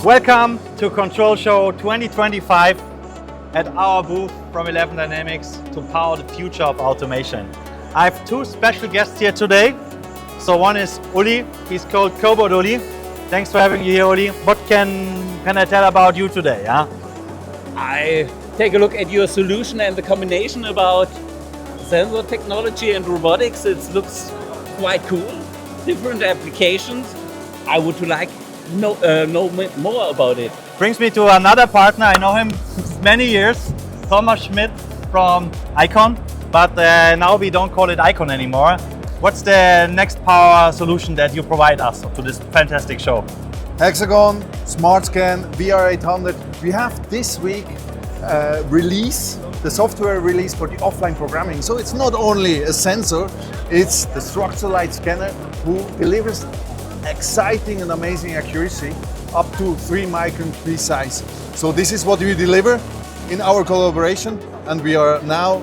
Welcome to Control Show 2025 at our booth from 11 Dynamics to power the future of automation. I have two special guests here today. So one is Uli, he's called Cobot Uli. Thanks for having you here, Uli. What can I tell about you today? Yeah? I take a look at your solution and the combination about sensor technology and robotics. It looks quite cool. Different applications. I would like know more about it. Brings me to another partner. I know him many years, Thomas Schmid from Icon, but now we don't call it Icon anymore. What's the next power solution that you provide us to this fantastic show? Hexagon, SmartScan VR800. We have this week the software release for the offline programming. So it's not only a sensor, it's the structural light scanner who delivers exciting and amazing accuracy up to 3 micron precise. So this is what we deliver in our collaboration, and we are now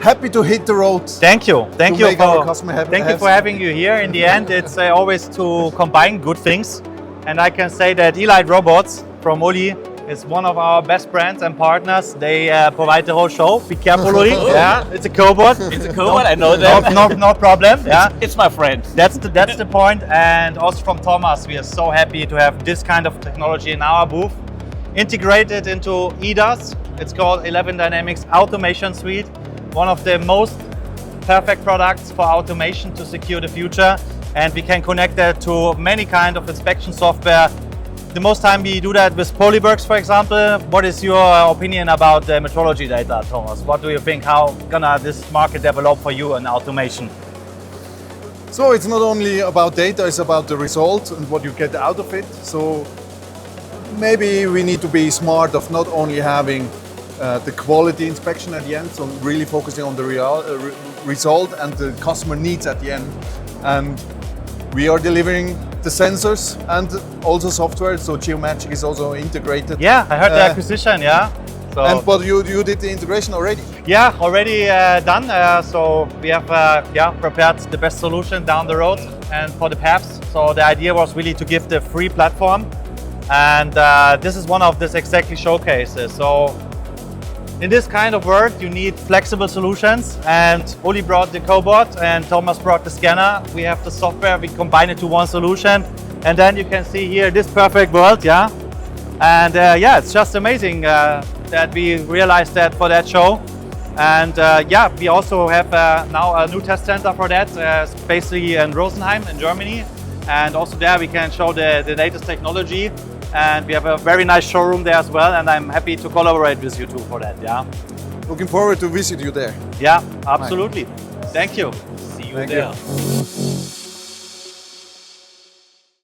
happy to hit the road. Thank you for having you here. In the end, it's always to combine good things, and I can say that Elite Robots from Uli is one of our best brands and partners. They provide the whole show. Be careful, Uli. Yeah, it's a cobot. It's a cobot. I know that. No problem. Yeah, it's my friend. That's the point. And also from Thomas, we are so happy to have this kind of technology in our booth, integrated into EDAS. It's called 11 Dynamics Automation Suite. One of the most perfect products for automation to secure the future, and we can connect that to many kind of inspection software. The most time we do that with Polyworks, for example. What is your opinion about the metrology data, Thomas? What do you think? How gonna this market develop for you in automation? So it's not only about data, it's about the result and what you get out of it. So maybe we need to be smart of not only having the quality inspection at the end, so really focusing on the result and the customer needs at the end. And we are delivering the sensors and also software, so Geomagic is also integrated. Yeah, I heard the acquisition, yeah. So, but you did the integration already? Yeah, already done. So we have prepared the best solution down the road and for the PAPs. So the idea was really to give the free platform, and this is one of these exactly showcases. So in this kind of work, you need flexible solutions, and Uli brought the cobot and Thomas brought the scanner. We have the software, we combine it to one solution, and then you can see here this perfect world, yeah? And it's just amazing that we realized that for that show. And we also have now a new test center for that, basically in Rosenheim in Germany. And also there we can show the latest technology. And we have a very nice showroom there as well, and I'm happy to collaborate with you too for that, yeah. Looking forward to visit you there. Yeah, absolutely. Thank you. See you there.